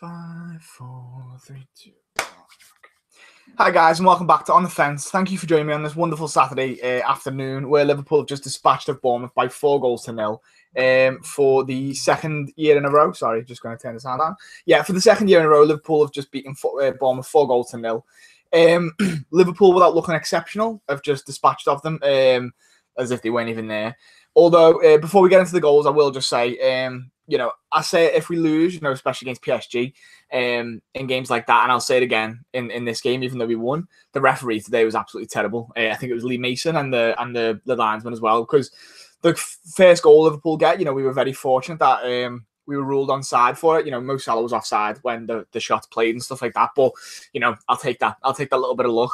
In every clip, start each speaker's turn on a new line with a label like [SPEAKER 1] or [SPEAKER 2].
[SPEAKER 1] 5, 4, 3, 2. Hi guys, and welcome back to On the Fence. Thank you for joining me on this wonderful Saturday afternoon, where Liverpool have just dispatched of Bournemouth by 4-0 for the second year in a row. Sorry, just going to turn the sound on. Yeah, for the second year in a row, Liverpool have just beaten Bournemouth 4-0. Liverpool, without looking exceptional, have just dispatched of them as if they weren't even there. Although, before we get into the goals, I will just say, I say if we lose, especially against PSG, in games like that, and I'll say it again in this game, even though we won, the referee today was absolutely terrible. I think it was Lee Mason and the linesman as well, because the first goal Liverpool get, we were very fortunate that we were ruled onside for it. Mo Salah was offside when the shots played and stuff like that. But I'll take that. I'll take that little bit of luck.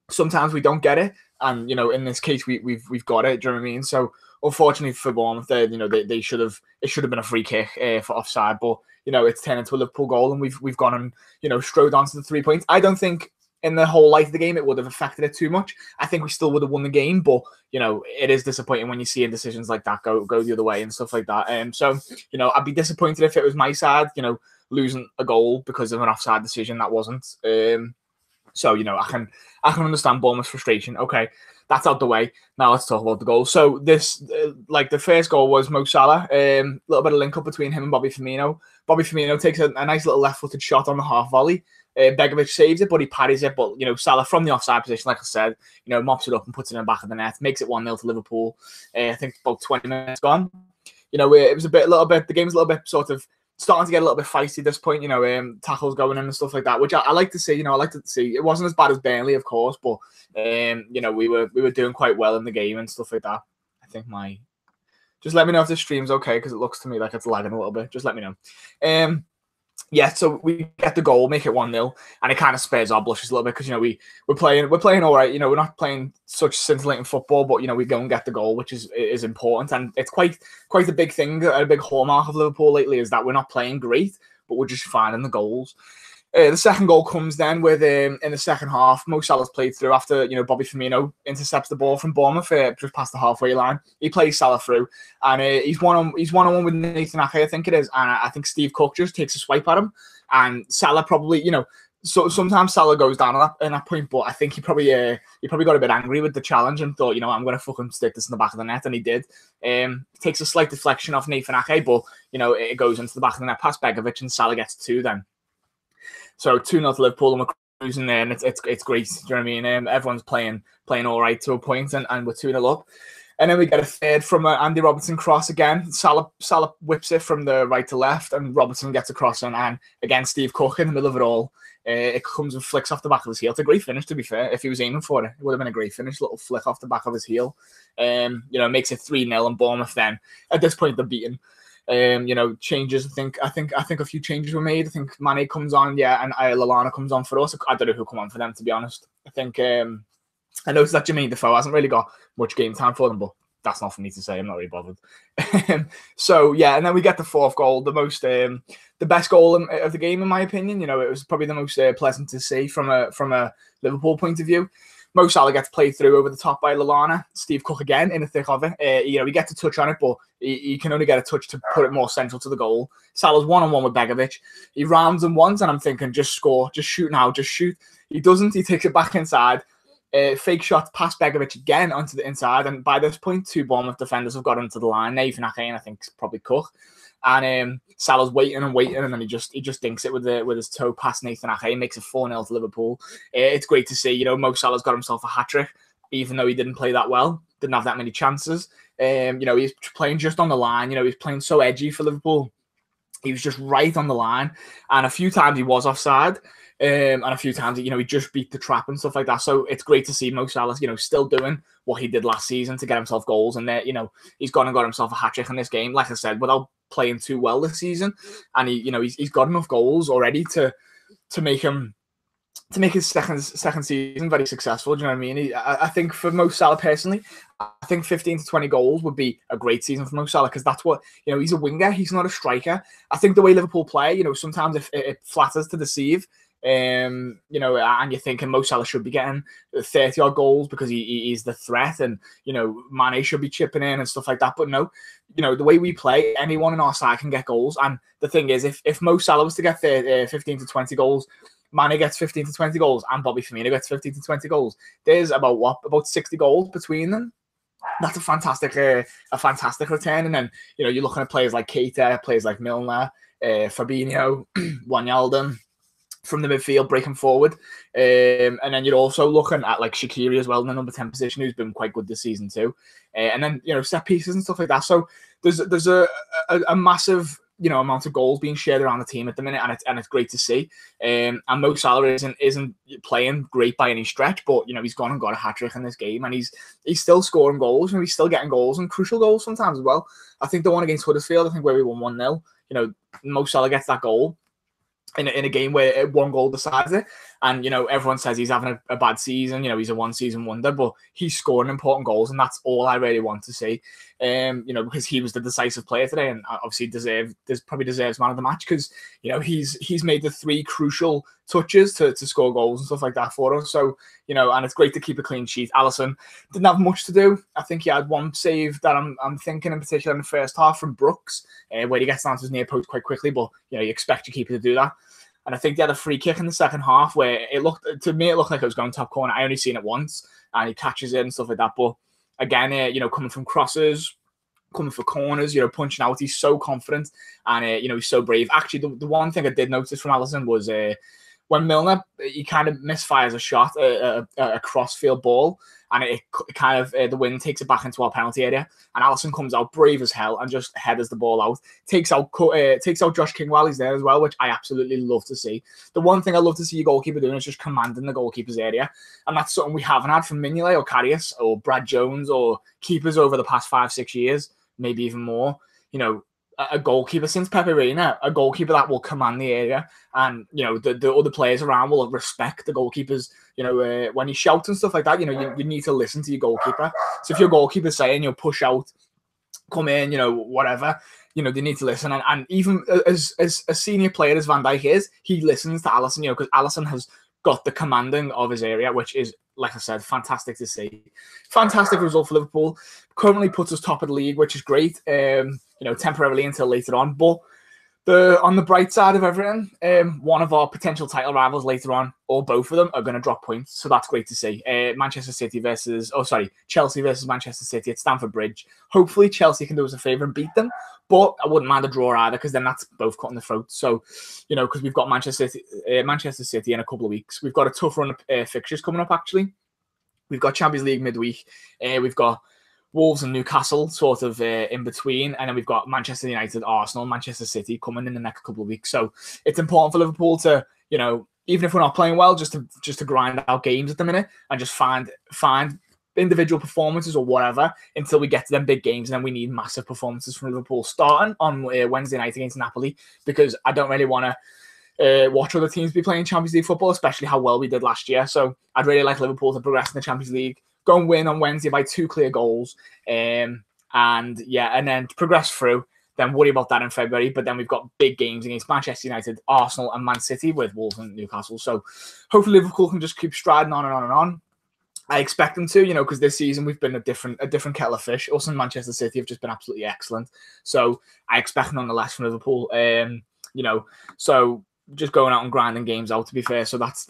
[SPEAKER 1] Sometimes we don't get it, and in this case we've got it. Do you know what I mean? So unfortunately for Bournemouth, they should have. It should have been a free kick for offside, but it's turned into a Liverpool goal, and we've gone and strode onto the 3 points. I don't think in the whole life of the game it would have affected it too much. I think we still would have won the game, but it is disappointing when you see decisions like that go the other way and stuff like that. So I'd be disappointed if it was my side, losing a goal because of an offside decision that wasn't. So I can understand Bournemouth's frustration. Okay, that's out the way. Now let's talk about the goal. So this, the first goal was Mo Salah. Little bit of link up between him and Bobby Firmino. Bobby Firmino takes a nice little left-footed shot on the half volley. Begovic saves it, but he parries it. But Salah from the offside position, like I said, mops it up and puts it in the back of the net. Makes it 1-0 to Liverpool. I think about 20 minutes gone. It was the game's a little bit sort of starting to get a little bit feisty at this point, tackles going in and stuff like that, which I like to see. I like to see. It wasn't as bad as Burnley, of course, but we were doing quite well in the game and stuff like that. I think just let me know if the stream's okay, because it looks to me like it's lagging a little bit. Just let me know. Yeah, so we get the goal, make it 1-0, and it kind of spares our blushes a little bit because we're playing all right. We're not playing such scintillating football, but we go and get the goal, which is important, and it's quite a big thing, a big hallmark of Liverpool lately is that we're not playing great, but we're just finding the goals. The second goal comes then with in the second half. Mo Salah's played through after Bobby Firmino intercepts the ball from Bournemouth just past the halfway line. He plays Salah through, and he's one on one with Nathan Ake, I think it is, and I think Steve Cook just takes a swipe at him, and Salah probably so sometimes Salah goes down at that point, but I think he probably got a bit angry with the challenge and thought I'm going to fucking stick this in the back of the net, and he did. Takes a slight deflection off Nathan Ake, but it goes into the back of the net past Begovic, and Salah gets 2 then. So 2-0 to Liverpool, and we're cruising there, and it's great. Do you know what I mean? Everyone's playing all right to a point, and we're 2-0 up. And then we get a third from Andy Robertson cross again. Salah whips it from the right to left, and Robertson gets a cross on, and again Steve Cook in the middle of it all. It comes and flicks off the back of his heel. It's a great finish, to be fair. If he was aiming for it, it would have been a great finish. Little flick off the back of his heel. Makes it 3-0, and Bournemouth then at this point they're beaten. Changes. I think a few changes were made. I think Mane comes on, and Lallana comes on for us. I don't know who come on for them, to be honest. I think I noticed that Jermaine Defoe hasn't really got much game time for them, but that's not for me to say. I'm not really bothered. So yeah, and then we get the fourth goal, the best goal of the game, in my opinion. It was probably the most pleasant to see from a Liverpool point of view. Mo Salah gets played through over the top by Lallana. Steve Cook again in the thick of it. He gets a touch on it, but he can only get a touch to put it more central to the goal. Salah's 1-on-1 with Begovic. He rounds him once, and I'm thinking, just score, just shoot now, just shoot. He doesn't. He takes it back inside. Fake shot past Begovic again onto the inside, and by this point, 2 Bournemouth defenders have got onto the line. Nathan Ake, and I think probably Cook. And Salah's waiting, and then he just dinks it with his toe past Nathan Ake, makes it 4-0 to Liverpool. It's great to see. Mo Salah's got himself a hat-trick, even though he didn't play that well, didn't have that many chances. He's playing just on the line. He's playing so edgy for Liverpool. He was just right on the line, and a few times he was offside. And a few times, he just beat the trap and stuff like that. So it's great to see Mo Salah, still doing what he did last season to get himself goals. And he's gone and got himself a hat-trick in this game, like I said, without playing too well this season. And he's got enough goals already to make his second season very successful. Do you know what I mean? I think for Mo Salah personally, I think 15 to 20 goals would be a great season for Mo Salah, because that's what, he's a winger. He's not a striker. I think the way Liverpool play, sometimes it flatters to deceive. You know, and you're thinking Mo Salah should be getting 30 odd goals because he's the threat, and you know, Mane should be chipping in and stuff like that. But no, you know, the way we play, anyone in our side can get goals. And the thing is, if Mo Salah was to get 15 to 20 goals, Mane gets 15 to 20 goals, and Bobby Firmino gets 15 to 20 goals. There's about 60 goals between them. That's a fantastic return. And then, you know, you're looking at players like Keita, players like Milner, Fabinho, Wijnaldum from the midfield breaking forward. And then you're also looking at like Shaqiri as well in the number 10 position, who's been quite good this season too. And then, you know, set pieces and stuff like that. So there's a massive, you know, amount of goals being shared around the team at the minute, and it's great to see. And Mo Salah isn't playing great by any stretch, but you know, he's gone and got a hat trick in this game, and he's still scoring goals, and he's still getting goals, and crucial goals sometimes as well. I think the one against Huddersfield, I think where we won 1-0, you know, Mo Salah gets that goal in a game where one goal decides it. And, you know, everyone says he's having a bad season. You know, he's a one-season wonder, but he's scoring important goals, and that's all I really want to see. You know, because he was the decisive player today, and obviously deserves man of the match because, you know, he's made the 3 crucial touches to score goals and stuff like that for us. So, you know, and it's great to keep a clean sheet. Alisson didn't have much to do. I think he had one save that I'm thinking in particular in the first half from Brooks, where he gets down to his near post quite quickly, but, you know, you expect your keeper to do that. And I think they had a free kick in the second half where it looked like it was going top corner. I only seen it once, and he catches it and stuff like that. But again, you know, coming from crosses, coming for corners, you know, punching out, he's so confident, and you know, he's so brave. Actually, the one thing I did notice from Alisson was when Milner, he kind of misfires a shot, a cross-field ball, and it kind of, the wind takes it back into our penalty area, and Alisson comes out brave as hell and just headers the ball out, takes out Josh King while he's there as well, which I absolutely love to see. The one thing I love to see your goalkeeper doing is just commanding the goalkeeper's area, and that's something we haven't had from Mignolet or Karius or Brad Jones or keepers over the past 5-6 years, maybe even more. You know, a goalkeeper since Pepe Reina, a goalkeeper that will command the area, and you know, the other players around will respect the goalkeepers. You know, when he shouts and stuff like that, you know, you need to listen to your goalkeeper. So if your goalkeeper's saying, you know, push out, come in, you know, whatever, you know, they need to listen. And even as a senior player as Van Dijk is, he listens to Alisson, you know, because Alisson has got the commanding of his area, which is, like I said, fantastic to see. Fantastic result for Liverpool. Currently puts us top of the league, which is great. You know, temporarily until later on. But on the bright side of everything, one of our potential title rivals later on, or both of them, are going to drop points. So that's great to see. Chelsea versus Manchester City at Stamford Bridge. Hopefully Chelsea can do us a favour and beat them. But I wouldn't mind a draw either, because then that's both cutting the throat. So, you know, because we've got Manchester City in a couple of weeks. We've got a tough run of fixtures coming up, actually. We've got Champions League midweek. We've got Wolves and Newcastle sort of in between, and then we've got Manchester United, Arsenal, Manchester City coming in the next couple of weeks. So it's important for Liverpool to, you know, even if we're not playing well, just to grind out games at the minute and just find individual performances or whatever until we get to them big games. And then we need massive performances from Liverpool starting on Wednesday night against Napoli, because I don't really want to watch other teams be playing Champions League football, especially how well we did last year. So I'd really like Liverpool to progress in the Champions League, go and win on Wednesday by 2 clear goals, and then progress through, then worry about that in February. But then we've got big games against Manchester United, Arsenal, and Man City with Wolves and Newcastle. So hopefully Liverpool can just keep striding on and on and on. I expect them to, you know, because this season we've been a different kettle of fish. Us and Manchester City have just been absolutely excellent. So I expect nonetheless from Liverpool, you know, so just going out and grinding games out, to be fair. So that's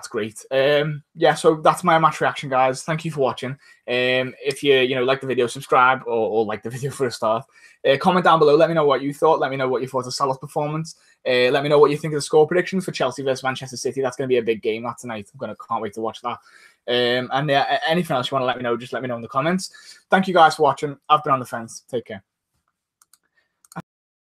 [SPEAKER 1] great. So that's my match reaction, guys. Thank you for watching. If you like the video, subscribe or like the video for a start. Comment down below. Let me know what you thought. Let me know what you thought of Salah's performance. Let me know what you think of the score predictions for Chelsea versus Manchester City. That's going to be a big game that tonight. Can't wait to watch that. Anything else you want to let me know, just let me know in the comments. Thank you guys for watching. I've been on the fence. Take care.